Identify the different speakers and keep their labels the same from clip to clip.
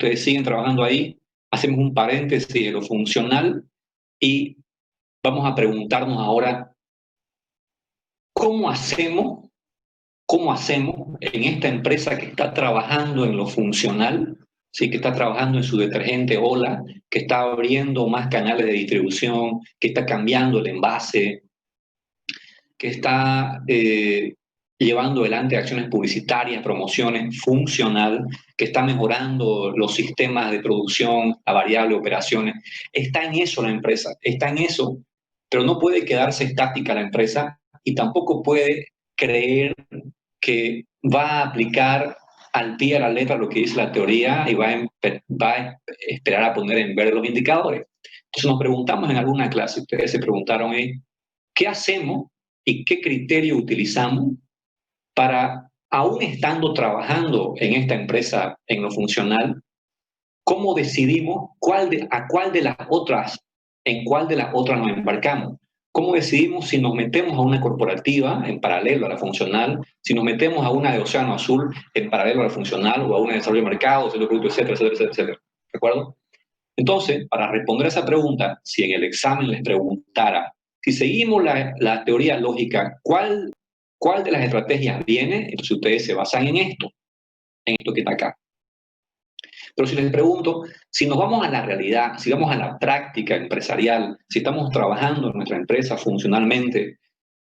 Speaker 1: ustedes siguen trabajando ahí, hacemos un paréntesis de lo funcional y vamos a preguntarnos ahora, ¿cómo hacemos en esta empresa que está trabajando en lo funcional, ¿sí? Que está trabajando en su detergente Ola, que está abriendo más canales de distribución, que está cambiando el envase, que está llevando adelante acciones publicitarias, promociones, funcional, que está mejorando los sistemas de producción a variable operaciones? Está en eso la empresa, está en eso, pero no puede quedarse estática la empresa y tampoco puede creer que va a aplicar al pie a la letra lo que dice la teoría y va a esperar a poner en verde los indicadores. Entonces nos preguntamos en alguna clase, ustedes se preguntaron, ¿qué hacemos y qué criterio utilizamos para, aún estando trabajando en esta empresa en lo funcional, cómo decidimos en cuál de las otras nos embarcamos? ¿Cómo decidimos si nos metemos a una corporativa en paralelo a la funcional, si nos metemos a una de Océano Azul en paralelo a la funcional, o a una de desarrollo de mercado, desarrollo de producto, etcétera, etcétera, etcétera? ¿De acuerdo? Entonces, para responder a esa pregunta, si en el examen les preguntara, si seguimos la teoría lógica, ¿cuál de las estrategias viene? Entonces ustedes se basan en esto que está acá. Pero si les pregunto, si nos vamos a la realidad, si vamos a la práctica empresarial, si estamos trabajando en nuestra empresa funcionalmente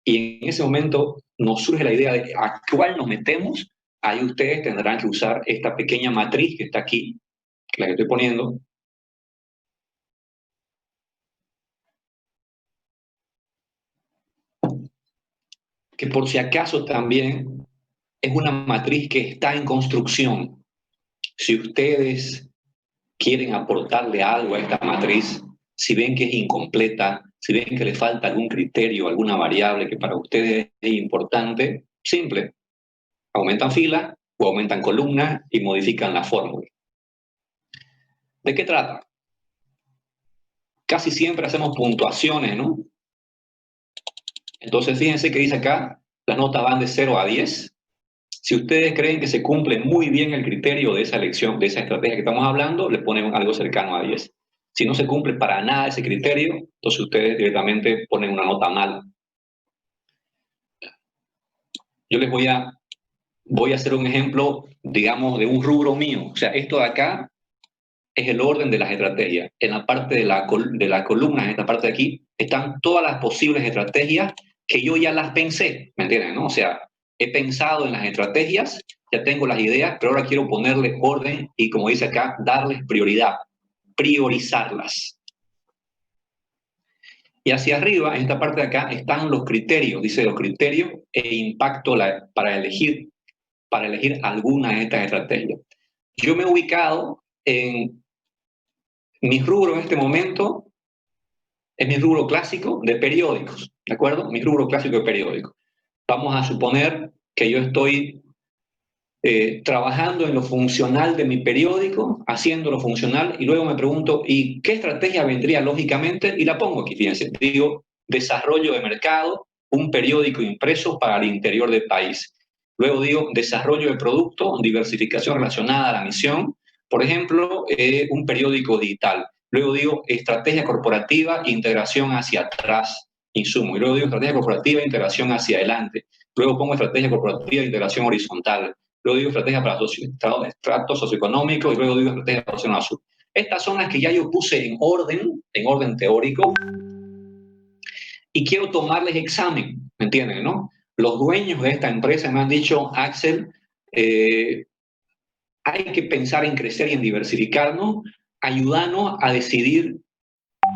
Speaker 1: y en ese momento nos surge la idea de a cuál nos metemos, ahí ustedes tendrán que usar esta pequeña matriz que está aquí, la que estoy poniendo, que por si acaso también es una matriz que está en construcción. Si ustedes quieren aportarle algo a esta matriz, si ven que es incompleta, si ven que le falta algún criterio, alguna variable que para ustedes es importante, simple, aumentan fila o aumentan columna y modifican la fórmula. ¿De qué trata? Casi siempre hacemos puntuaciones, ¿no? Entonces, fíjense que dice acá, las notas van de 0 a 10. Si ustedes creen que se cumple muy bien el criterio de esa elección, de esa estrategia que estamos hablando, le ponen algo cercano a 10. Si no se cumple para nada ese criterio, entonces ustedes directamente ponen una nota mala. Yo les voy a hacer un ejemplo, digamos, de un rubro mío. O sea, esto de acá es el orden de las estrategias. En la parte de la columna, en esta parte de aquí, están todas las posibles estrategias que yo ya las pensé, ¿me entienden? ¿No? O sea, he pensado en las estrategias, ya tengo las ideas, pero ahora quiero ponerle orden y, como dice acá, darles prioridad, priorizarlas. Y hacia arriba, en esta parte de acá, están los criterios, dice los criterios e impacto para elegir alguna de estas estrategias. Yo me he ubicado en mi rubro en este momento, es mi rubro clásico de periódicos, ¿de acuerdo? Mi rubro clásico de periódicos. Vamos a suponer que yo estoy trabajando en lo funcional de mi periódico, haciendo lo funcional, y luego me pregunto, ¿y qué estrategia vendría lógicamente? Y la pongo aquí, fíjense, digo, desarrollo de mercado, un periódico impreso para el interior del país. Luego digo, desarrollo de producto, diversificación relacionada a la misión, por ejemplo, un periódico digital. Luego digo, estrategia corporativa, integración hacia atrás, insumo. Y luego digo, estrategia corporativa, integración hacia adelante. Luego pongo estrategia corporativa, integración horizontal. Luego digo estrategia para estratos socioeconómicos y luego digo estrategia para Océano Azul. Estas son las que ya yo puse en orden teórico, y quiero tomarles examen, ¿me entienden, no? Los dueños de esta empresa me han dicho, Axel, hay que pensar en crecer y en diversificarnos, ayudarnos a decidir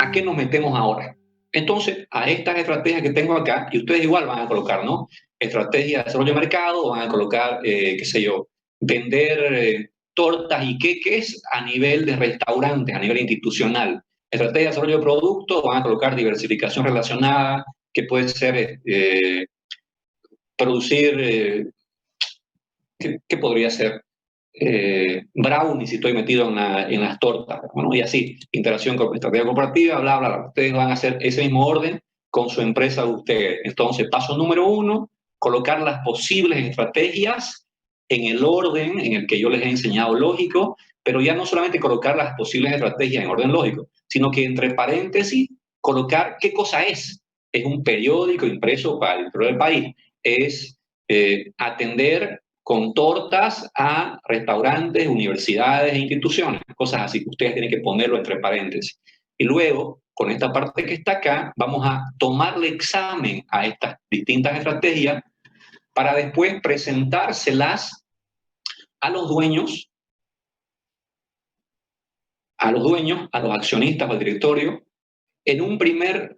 Speaker 1: a qué nos metemos ahora. Entonces, a estas estrategias que tengo acá, y ustedes igual van a colocar, ¿no? Estrategia de desarrollo de mercado, van a colocar, qué sé yo, vender tortas y queques a nivel de restaurantes, a nivel institucional. Estrategia de desarrollo de productos, van a colocar diversificación relacionada, que puede ser producir, ¿qué podría ser? Brownie si estoy metido en las tortas, bueno, y así, interacción con estrategia corporativa, bla, bla, bla. Ustedes van a hacer ese mismo orden con su empresa de ustedes. Entonces, paso número 1, colocar las posibles estrategias en el orden en el que yo les he enseñado lógico, pero ya no solamente colocar las posibles estrategias en orden lógico, sino que entre paréntesis colocar qué cosa es. Es un periódico impreso para el interior del país. Es atender con tortas a restaurantes, universidades e instituciones, cosas así. Ustedes tienen que ponerlo entre paréntesis. Y luego, con esta parte que está acá, vamos a tomarle examen a estas distintas estrategias para después presentárselas a los dueños, a los accionistas o al directorio, en un primer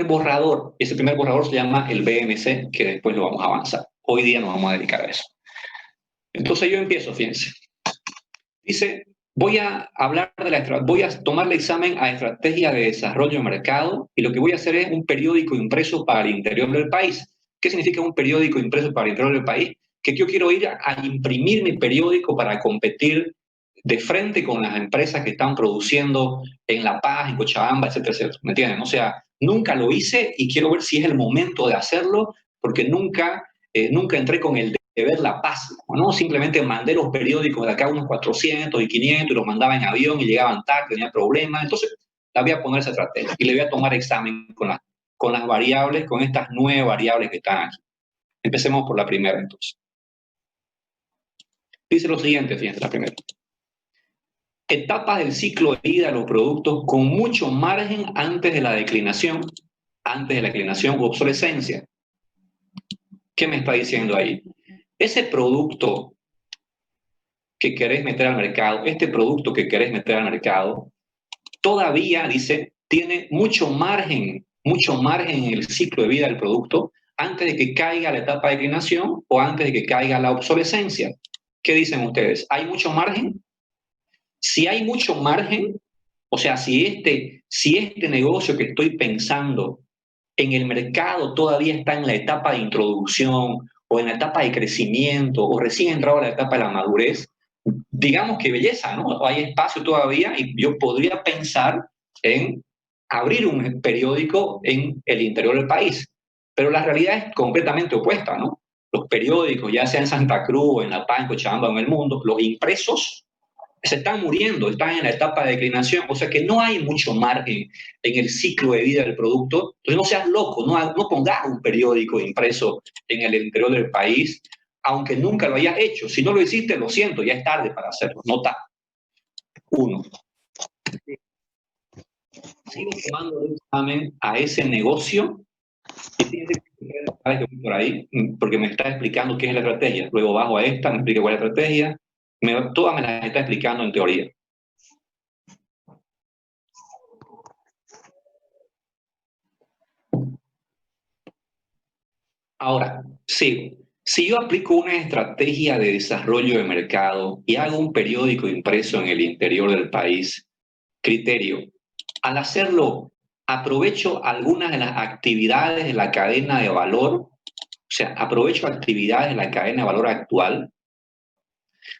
Speaker 1: borrador. Ese primer borrador se llama el BMC, que después lo vamos a avanzar. Hoy día nos vamos a dedicar a eso. Entonces yo empiezo, fíjense. Dice, voy a tomarle examen a estrategia de desarrollo de mercado y lo que voy a hacer es un periódico impreso para el interior del país. ¿Qué significa un periódico impreso para el interior del país? Que yo quiero ir a imprimir mi periódico para competir de frente con las empresas que están produciendo en La Paz, en Cochabamba, etcétera, etcétera. ¿Me entienden? O sea, nunca lo hice y quiero ver si es el momento de hacerlo porque nunca entré con el de ver La Paz, ¿no? Simplemente mandé los periódicos de acá unos 400 y 500 y los mandaba en avión y llegaban tarde, tenía problemas. Entonces, la voy a poner esa estrategia y le voy a tomar examen con las variables, con estas 9 variables que están aquí. Empecemos por la primera, entonces. Dice lo siguiente, fíjense, la primera. Etapas del ciclo de vida de los productos con mucho margen antes de la declinación u obsolescencia. ¿Qué me está diciendo ahí? Ese producto que querés meter al mercado, este producto que querés meter al mercado, todavía, dice, tiene mucho margen en el ciclo de vida del producto antes de que caiga la etapa de declinación o antes de que caiga la obsolescencia. ¿Qué dicen ustedes? ¿Hay mucho margen? Si hay mucho margen, o sea, si este negocio que estoy pensando en el mercado todavía está en la etapa de introducción o en la etapa de crecimiento o recién entrado a la etapa de la madurez, digamos que belleza, ¿no? Hay espacio todavía y yo podría pensar en abrir un periódico en el interior del país. Pero la realidad es completamente opuesta, ¿no? Los periódicos, ya sea en Santa Cruz, en La Paz, en Cochabamba, en el mundo, los impresos se están muriendo, están en la etapa de declinación, o sea que no hay mucho margen en el ciclo de vida del producto. Entonces no seas loco, no pongas un periódico impreso en el interior del país, aunque nunca lo hayas hecho. Si no lo hiciste, lo siento, ya es tarde para hacerlo. Nota 1. Sigo tomando el examen a ese negocio y tienes que por ahí, porque me está explicando qué es la estrategia. Luego bajo a esta, me explica cuál es la estrategia. Todas me las está explicando en teoría. Ahora, sigo. Si yo aplico una estrategia de desarrollo de mercado y hago un periódico impreso en el interior del país, criterio, al hacerlo, aprovecho algunas de las actividades de la cadena de valor, o sea, aprovecho actividades de la cadena de valor actual,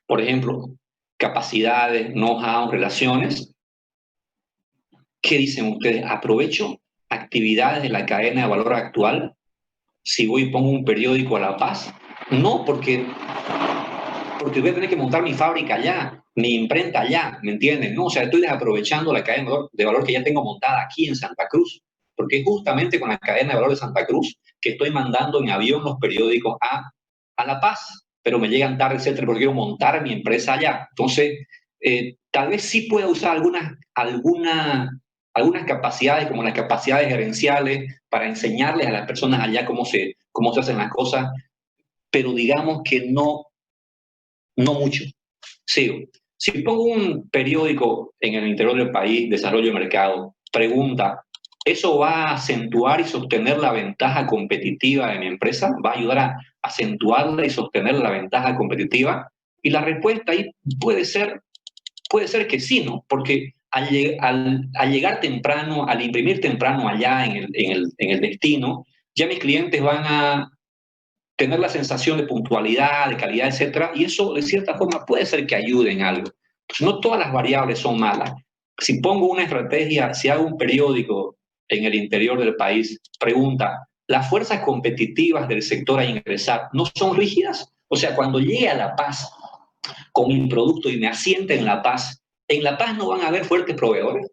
Speaker 1: por ejemplo, capacidades, know-how, relaciones. ¿Qué dicen ustedes? ¿Aprovecho actividades de la cadena de valor actual si voy y pongo un periódico a La Paz? No, porque voy a tener que montar mi fábrica allá, mi imprenta allá, ¿me entienden? No, o sea, estoy desaprovechando la cadena de valor que ya tengo montada aquí en Santa Cruz, porque es justamente con la cadena de valor de Santa Cruz que estoy mandando en avión los periódicos a La Paz, pero me llegan tarde, etcétera, porque quiero montar mi empresa allá. Entonces, tal vez sí pueda usar algunas capacidades, como las capacidades gerenciales, para enseñarles a las personas allá cómo se hacen las cosas, pero digamos que no mucho. Sigo. Si pongo un periódico en el interior del país, desarrollo de mercado, pregunta, ¿eso va a acentuar y sostener la ventaja competitiva de mi empresa? ¿Va a ayudar a acentuarla y sostener la ventaja competitiva? Y la respuesta ahí puede ser que sí, ¿no? Porque al llegar temprano, al imprimir temprano allá en el destino, ya mis clientes van a tener la sensación de puntualidad, de calidad, etcétera, y eso de cierta forma puede ser que ayude en algo. Pues no todas las variables son malas. Si pongo una estrategia, si hago un periódico en el interior del país, pregunta, ¿las fuerzas competitivas del sector a ingresar no son rígidas? O sea, cuando llegue a La Paz con mi producto y me asiente en La Paz no van a haber fuertes proveedores,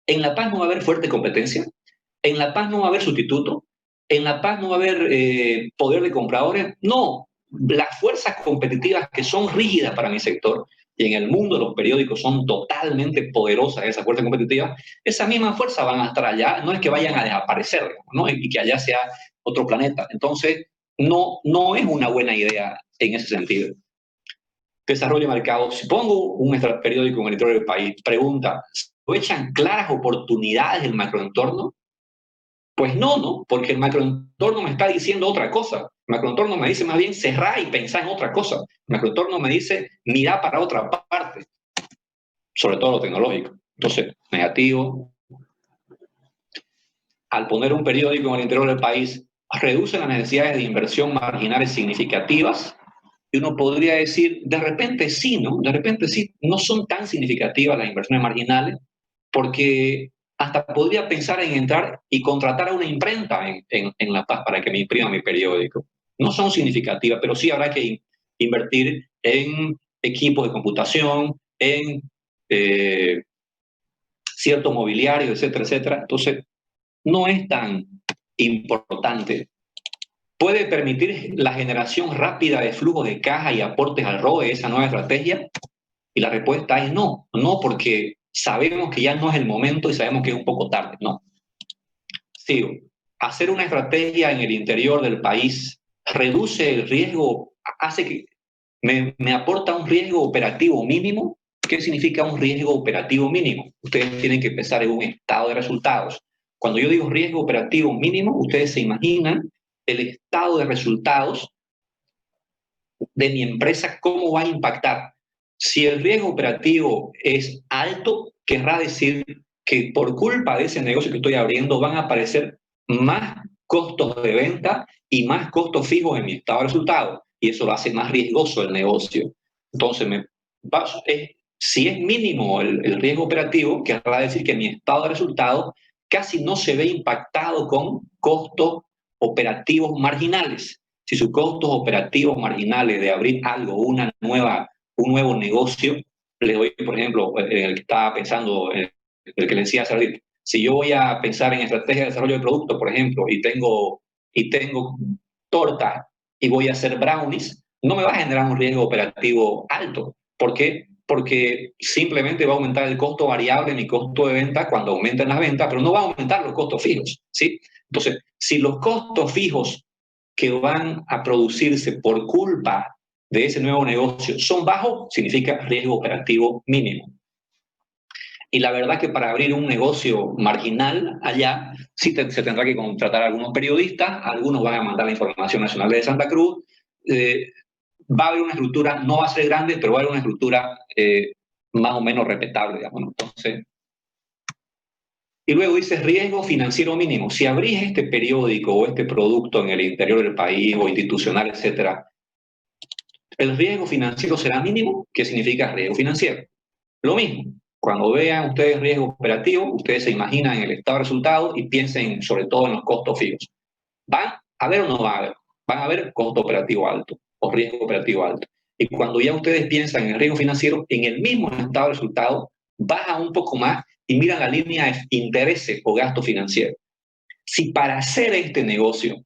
Speaker 1: en La Paz no va a haber fuerte competencia, en La Paz no va a haber sustituto, en La Paz no va a haber poder de compradores. No, las fuerzas competitivas que son rígidas para mi sector y en el mundo los periódicos son totalmente poderosas esas fuerzas competitivas, esa misma fuerza van a estar allá, no es que vayan a desaparecer, ¿no? Y que allá sea otro planeta. Entonces, no es una buena idea en ese sentido. Desarrollo de mercado. Si pongo un periódico en el interior del país, pregunta, ¿aprovechan claras oportunidades del macroentorno? Pues no, porque el macroentorno me está diciendo otra cosa. El macroentorno me dice más bien cerrar y pensar en otra cosa. El macroentorno me dice mirar para otra parte, sobre todo lo tecnológico. Entonces, negativo. Al poner un periódico en el interior del país, reduce las necesidades de inversión marginales significativas. Y uno podría decir, de repente sí, ¿no? De repente sí, no son tan significativas las inversiones marginales, porque hasta podría pensar en entrar y contratar a una imprenta en La Paz para que me imprima mi periódico. No son significativas, pero sí habrá que invertir en equipos de computación, en cierto mobiliario, etcétera, etcétera. Entonces, no es tan importante. ¿Puede permitir la generación rápida de flujos de caja y aportes al ROE esa nueva estrategia? Y la respuesta es no, no porque sabemos que ya no es el momento y sabemos que es un poco tarde, no. Sigo. Hacer una estrategia en el interior del país reduce el riesgo, hace que me aporta un riesgo operativo mínimo. ¿Qué significa un riesgo operativo mínimo? Ustedes tienen que pensar en un estado de resultados. Cuando yo digo riesgo operativo mínimo, ustedes se imaginan el estado de resultados de mi empresa, cómo va a impactar. Si el riesgo operativo es alto, querrá decir que por culpa de ese negocio que estoy abriendo van a aparecer más costos de venta y más costos fijos en mi estado de resultados. Y eso lo hace más riesgoso el negocio. Entonces, si es mínimo el riesgo operativo, querrá decir que mi estado de resultados casi no se ve impactado con costos operativos marginales. Si sus costos operativos marginales de abrir algo, un nuevo negocio, le doy, por ejemplo, el que estaba pensando, el que le decía hace si yo voy a pensar en estrategia de desarrollo de producto, por ejemplo, y tengo torta y voy a hacer brownies, no me va a generar un riesgo operativo alto. ¿Por qué? Porque simplemente va a aumentar el costo variable, mi costo de venta, cuando aumenten las ventas, pero no va a aumentar los costos fijos, ¿sí? Entonces, si los costos fijos que van a producirse por culpa de ese nuevo negocio son bajos, significa riesgo operativo mínimo. Y la verdad que para abrir un negocio marginal allá, sí se tendrá que contratar a algunos periodistas, algunos van a mandar la Información Nacional de Santa Cruz, va a haber una estructura, no va a ser grande, pero va a haber una estructura más o menos respetable, digamos. Entonces, y luego dice riesgo financiero mínimo. Si abrís este periódico o este producto en el interior del país o institucional, etcétera, el riesgo financiero será mínimo. ¿Qué significa riesgo financiero? Lo mismo. Cuando vean ustedes riesgo operativo, ustedes se imaginan el estado de resultados y piensen sobre todo en los costos fijos. ¿Van a ver o no van a ver? Van a ver costo operativo alto o riesgo operativo alto. Y cuando ya ustedes piensan en el riesgo financiero, en el mismo estado de resultados, baja un poco más y miran la línea de intereses o gasto financiero. Si para hacer este negocio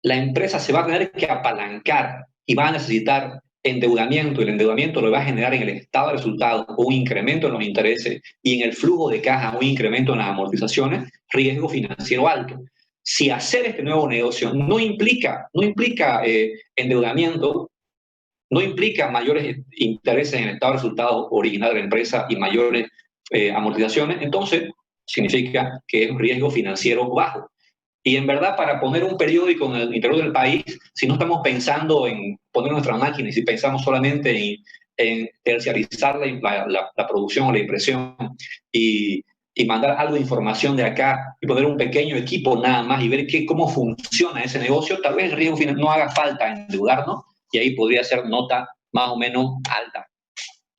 Speaker 1: la empresa se va a tener que apalancar y va a necesitar endeudamiento, y el endeudamiento lo va a generar en el estado de resultados un incremento en los intereses y en el flujo de caja un incremento en las amortizaciones, riesgo financiero alto. Si hacer este nuevo negocio no implica endeudamiento, no implica mayores intereses en el estado de resultados original de la empresa y mayores amortizaciones, entonces significa que es un riesgo financiero bajo. Y en verdad, para poner un periódico en el interior del país, si no estamos pensando en poner nuestra máquina y si pensamos solamente en terciarizar la producción o la impresión y mandar algo de información de acá y poner un pequeño equipo nada más y ver cómo funciona ese negocio, tal vez el riesgo final no haga falta endeudarnos y ahí podría ser nota más o menos alta.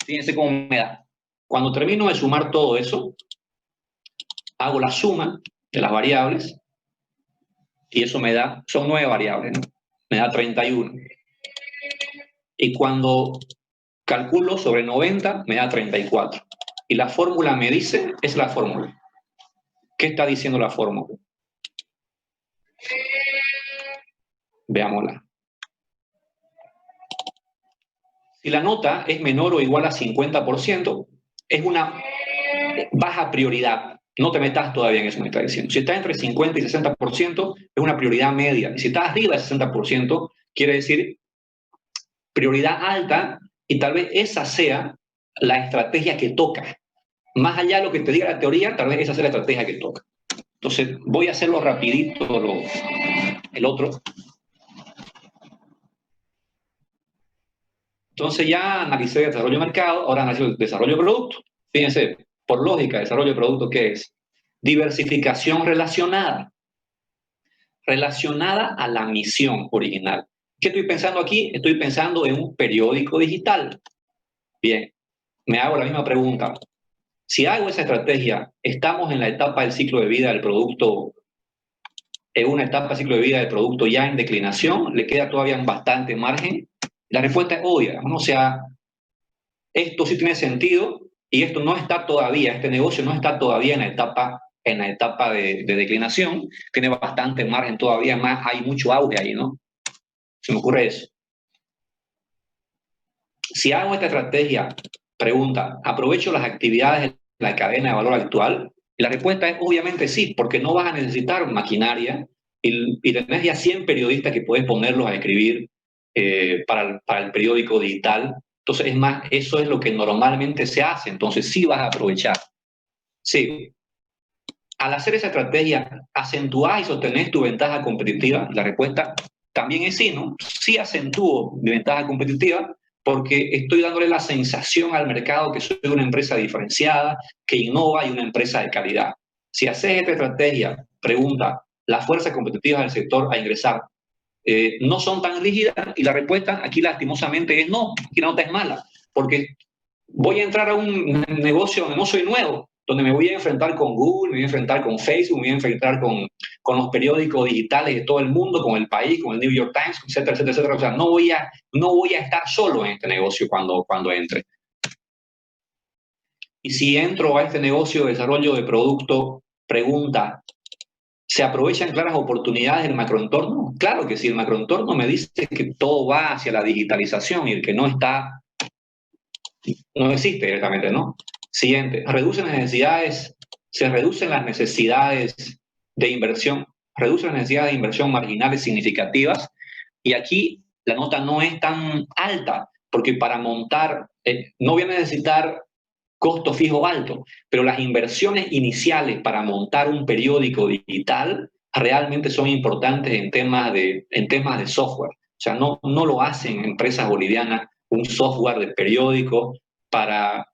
Speaker 1: Fíjense cómo me da. Cuando termino de sumar todo eso, hago la suma de las variables y eso me da, son 9 variables, ¿no? Me da 31. Y cuando calculo sobre 90, me da 34. Y la fórmula me dice, es la fórmula. ¿Qué está diciendo la fórmula? Veámosla. Si la nota es menor o igual a 50%, es una baja prioridad. No te metas todavía en eso, me está diciendo. Si está entre 50 y 60%, es una prioridad media. Y si está arriba del 60%, quiere decir prioridad alta, y tal vez esa sea la estrategia que toca. Más allá de lo que te diga la teoría, tal vez esa sea la estrategia que toca. Entonces, voy a hacerlo rapidito, el otro. Entonces ya analicé desarrollo de mercado, ahora analizo desarrollo de producto. Fíjense, por lógica, desarrollo de producto, ¿qué es? Diversificación relacionada. Relacionada a la misión original. ¿Qué estoy pensando aquí? Estoy pensando en un periódico digital. Bien, me hago la misma pregunta. Si hago esa estrategia, ¿estamos en la etapa del ciclo de vida del producto, en una etapa del ciclo de vida del producto ya en declinación? ¿Le queda todavía bastante margen? La respuesta es obvia, ¿no? O sea, esto sí tiene sentido y esto no está todavía, este negocio no está todavía en la etapa de declinación, tiene bastante margen todavía, más hay mucho auge ahí, ¿no? Se me ocurre eso. Si hago esta estrategia, pregunta, ¿aprovecho las actividades de la cadena de valor actual? Y la respuesta es obviamente sí, porque no vas a necesitar maquinaria y tenés ya 100 periodistas que puedes ponerlos a escribir para el periódico digital. Entonces, es más, eso es lo que normalmente se hace, entonces sí vas a aprovechar. Sí, al hacer esa estrategia, ¿acentúas y sostenés tu ventaja competitiva? La respuesta también es sí, ¿no? Sí acentúo mi ventaja competitiva porque estoy dándole la sensación al mercado que soy una empresa diferenciada, que innova y una empresa de calidad. Si haces esta estrategia, pregunta, ¿las fuerzas competitivas del sector a ingresar no son tan rígidas? Y la respuesta aquí lastimosamente es no, aquí la nota es mala, porque voy a entrar a un negocio donde no soy nuevo, donde me voy a enfrentar con Google, me voy a enfrentar con Facebook, me voy a enfrentar con los periódicos digitales de todo el mundo, con El País, con el New York Times, etcétera, etcétera, etcétera. O sea, no voy a estar solo en este negocio cuando entre. Y si entro a este negocio de desarrollo de producto, pregunta, ¿se aprovechan claras oportunidades del macroentorno? Claro que sí, el macroentorno me dice que todo va hacia la digitalización y el que no está, no existe directamente, ¿no? Siguiente, se reducen las necesidades de inversión, reducen las necesidades de inversión marginales significativas, y aquí la nota no es tan alta, porque para montar, no voy a necesitar costo fijo alto, pero las inversiones iniciales para montar un periódico digital realmente son importantes en temas de software. O sea, no lo hacen empresas bolivianas un software de periódico para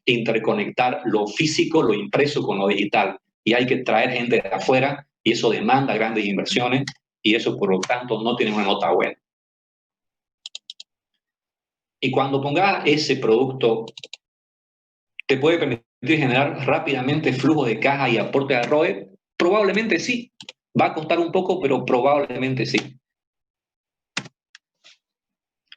Speaker 1: interconectar lo físico, lo impreso con lo digital. Y hay que traer gente de afuera y eso demanda grandes inversiones y eso, por lo tanto, no tiene una nota buena. Y cuando pongas ese producto, ¿te puede permitir generar rápidamente flujo de caja y aporte al ROE? Probablemente sí. Va a costar un poco, pero probablemente sí.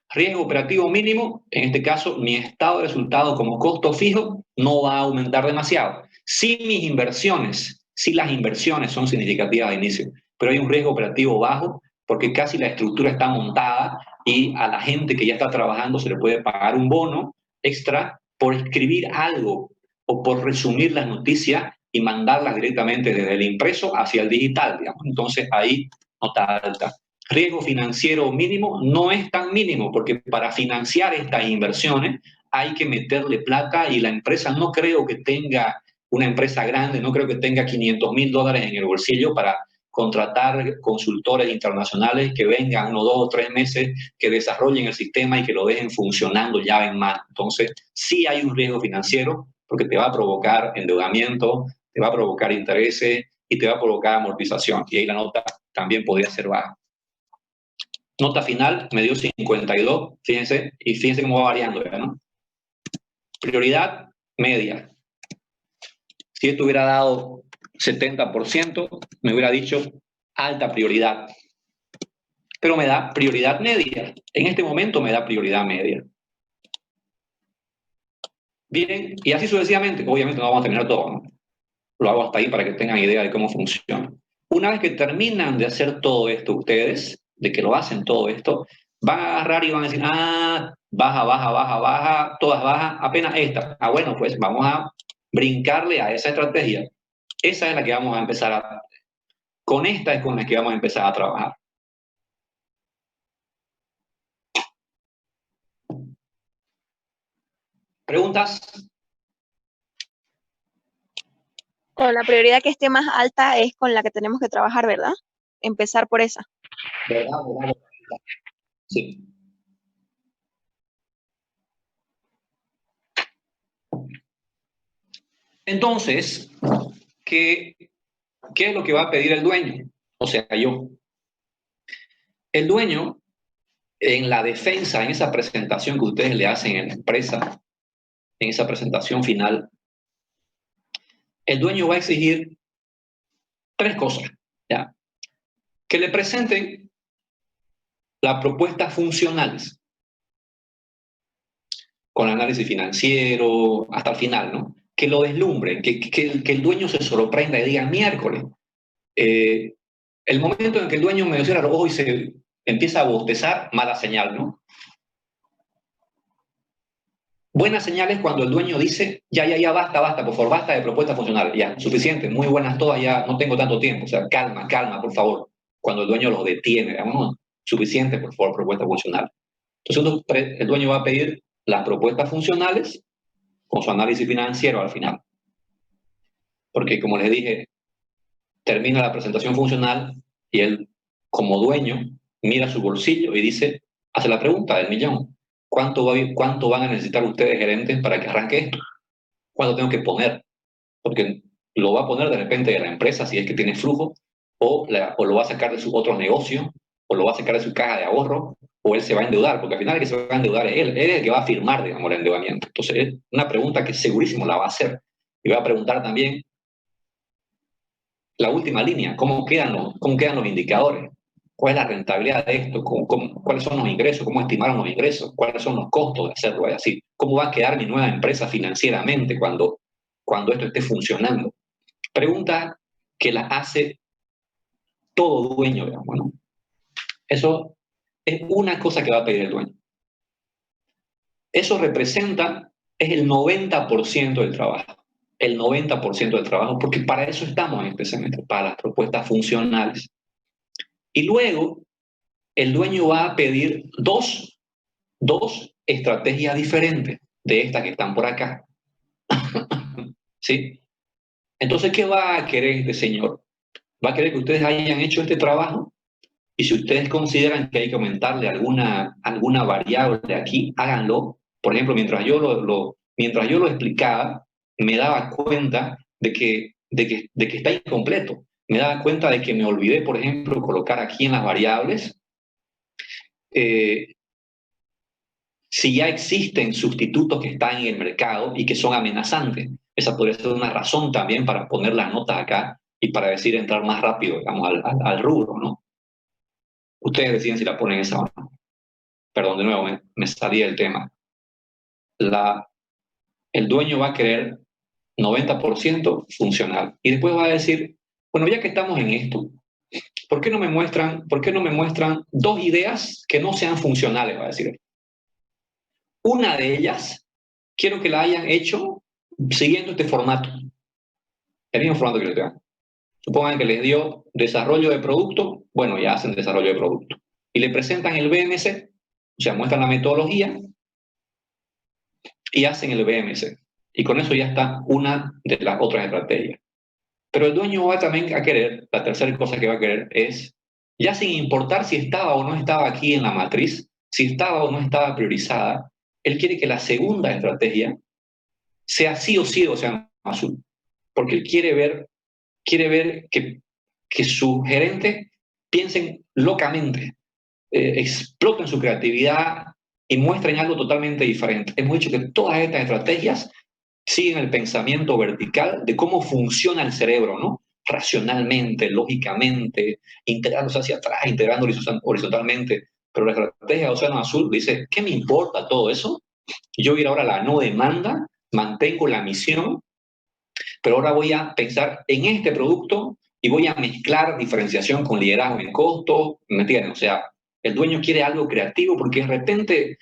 Speaker 1: Riesgo operativo mínimo, en este caso, mi estado de resultado como costo fijo no va a aumentar demasiado. Sí, las inversiones son significativas de inicio, pero hay un riesgo operativo bajo porque casi la estructura está montada y a la gente que ya está trabajando se le puede pagar un bono extra por escribir algo o por resumir las noticias y mandarlas directamente desde el impreso hacia el digital, digamos. Entonces ahí nota alta. Riesgo financiero mínimo no es tan mínimo, porque para financiar estas inversiones hay que meterle plata y la empresa no creo que tenga, una empresa grande, no creo que tenga $500,000 en el bolsillo para contratar consultores internacionales que vengan 1, 2 o 3 meses, que desarrollen el sistema y que lo dejen funcionando llave en mano. Entonces, sí hay un riesgo financiero porque te va a provocar endeudamiento, te va a provocar intereses y te va a provocar amortización. Y ahí la nota también podría ser baja. Nota final me dio 52, fíjense, y fíjense cómo va variando, ¿no? Prioridad media. Si esto hubiera dado 70%, me hubiera dicho alta prioridad. pero me da prioridad media. En este momento me da prioridad media. Bien, y así sucesivamente. Obviamente no vamos a terminar todo, ¿no? Lo hago hasta ahí para que tengan idea de cómo funciona. Una vez que terminan de hacer todo esto ustedes, de que lo hacen todo esto, van a agarrar y van a decir, ah, baja, baja, baja, baja, todas bajas, apenas esta. Ah, bueno, pues vamos a brincarle a esa estrategia. Esa es la que vamos a empezar a... Con esta es con la que vamos a empezar a trabajar. ¿Preguntas?
Speaker 2: Con la prioridad que esté más alta es con la que tenemos que trabajar, ¿verdad? Empezar por esa.
Speaker 1: ¿Verdad? ¿Verdad? Sí. Entonces, ¿qué es lo que va a pedir el dueño? O sea, yo. El dueño, en la defensa, en esa presentación que ustedes le hacen en la empresa, en esa presentación final, el dueño va a exigir tres cosas, ¿ya? Que le presenten las propuestas funcionales, con análisis financiero, hasta el final, ¿no? Que lo deslumbren, que el dueño se sorprenda y diga, miércoles, el momento en que el dueño me cierra los ojos y se empieza a bostezar, mala señal, ¿no? Buena señal es cuando el dueño dice, ya, basta, basta, por favor, basta de propuestas funcionales, ya, suficiente, muy buenas todas, ya no tengo tanto tiempo, o sea, calma, calma, por favor. Cuando el dueño los detiene, digamos, no, suficiente, por favor, propuestas funcionales. Entonces, el dueño va a pedir las propuestas funcionales con su análisis financiero al final. Porque, como les dije, termina la presentación funcional y él, como dueño, mira su bolsillo y dice, hace la pregunta del millón. ¿Cuánto van a necesitar ustedes, gerentes, para que arranque esto? ¿Cuánto tengo que poner? Porque lo va a poner de repente de la empresa si es que tiene flujo, o lo va a sacar de sus otros negocios, o lo va a sacar de su caja de ahorro, o él se va a endeudar, porque al final el que se va a endeudar es él es el que va a firmar, digamos, el endeudamiento. Entonces, es una pregunta que segurísimo la va a hacer. Y va a preguntar también la última línea, cómo quedan los indicadores? ¿Cuál es la rentabilidad de esto? ¿Cuáles son los ingresos? ¿Cómo estimaron los ingresos? ¿Cuáles son los costos de hacerlo así? ¿Cómo va a quedar mi nueva empresa financieramente cuando esto esté funcionando? Pregunta que la hace todo dueño, digamos, ¿no? Eso es una cosa que va a pedir el dueño. Eso representa, es el 90% del trabajo. El 90% del trabajo, porque para eso estamos en este semestre, para las propuestas funcionales. Y luego, el dueño va a pedir dos estrategias diferentes de estas que están por acá. ¿Sí? Entonces, ¿qué va a querer este señor? Va a querer que ustedes hayan hecho este trabajo y si ustedes consideran que hay que aumentarle alguna variable aquí, háganlo. Por ejemplo, mientras yo lo explicaba, me daba cuenta de que está incompleto. Me daba cuenta de que me olvidé, por ejemplo, colocar aquí en las variables si ya existen sustitutos que están en el mercado y que son amenazantes. Esa podría ser una razón también para poner las notas acá y para decir entrar más rápido, digamos, al rubro, ¿no? Ustedes deciden si la ponen esa o no. Perdón, de nuevo, me salí del tema. El dueño va a querer 90% funcional. Y después va a decir, bueno, ya que estamos en esto, ¿por qué no me muestran dos ideas que no sean funcionales? Va a decir. Una de ellas, quiero que la hayan hecho siguiendo este formato. El mismo formato que les dan. Supongan que les dio desarrollo de producto, bueno, ya hacen desarrollo de producto. Y le presentan el BMC, o sea, muestran la metodología y hacen el BMC. Y con eso ya está una de las otras estrategias. Pero el dueño va también a querer, la tercera cosa que va a querer es, ya sin importar si estaba o no estaba aquí en la matriz, si estaba o no estaba priorizada, él quiere que la segunda estrategia sea sí o sí océano azul. Porque él quiere ver que sus gerentes piensen locamente, exploten su creatividad y muestren algo totalmente diferente. Hemos dicho que todas estas estrategias siguen el pensamiento vertical de cómo funciona el cerebro, ¿no? racionalmente, lógicamente, integrándose hacia atrás, integrando horizontalmente. Pero la estrategia de Océano Azul dice, ¿qué me importa todo eso? Yo voy a ir ahora a la no demanda, mantengo la misión, pero ahora voy a pensar en este producto y voy a mezclar diferenciación con liderazgo en costo, ¿me entienden? O sea, el dueño quiere algo creativo porque de repente,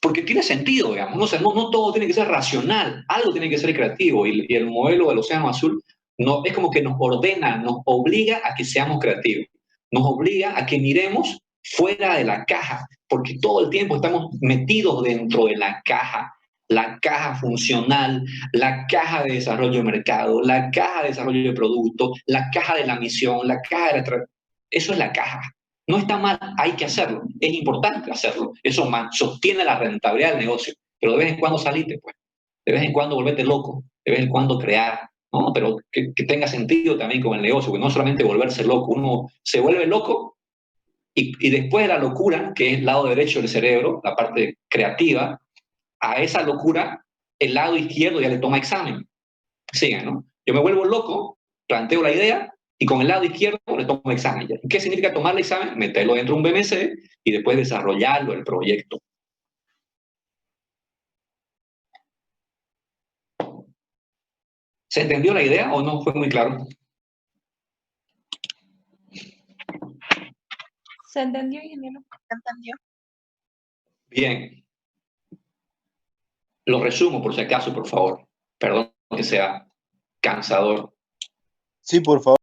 Speaker 1: porque tiene sentido, digamos, no todo tiene que ser racional, algo tiene que ser creativo y el modelo del Océano Azul no, es como que nos ordena, nos obliga a que seamos creativos, nos obliga a que miremos fuera de la caja, porque todo el tiempo estamos metidos dentro de la caja funcional, la caja de desarrollo de mercado, la caja de desarrollo de producto, la caja de la misión, la caja de la... Eso es la caja. No está mal, hay que hacerlo, es importante hacerlo. Eso sostiene la rentabilidad del negocio, pero de vez en cuando salite, pues. De vez en cuando volverte loco, de vez en cuando crear, ¿no? Pero que tenga sentido también con el negocio, porque no solamente volverse loco, uno se vuelve loco y después de la locura, que es el lado derecho del cerebro, la parte creativa, a esa locura, el lado izquierdo ya le toma examen. Sigan, ¿no? Yo me vuelvo loco, planteo la idea y con el lado izquierdo le tomo examen. ¿Qué significa tomar el examen? Meterlo dentro de un BMC y después desarrollarlo, el proyecto. ¿Se entendió la idea o no fue muy claro?
Speaker 2: Se entendió, ingeniero. Se entendió.
Speaker 1: Bien. Lo resumo por si acaso, por favor. Perdón que sea cansador.
Speaker 3: Sí, por favor.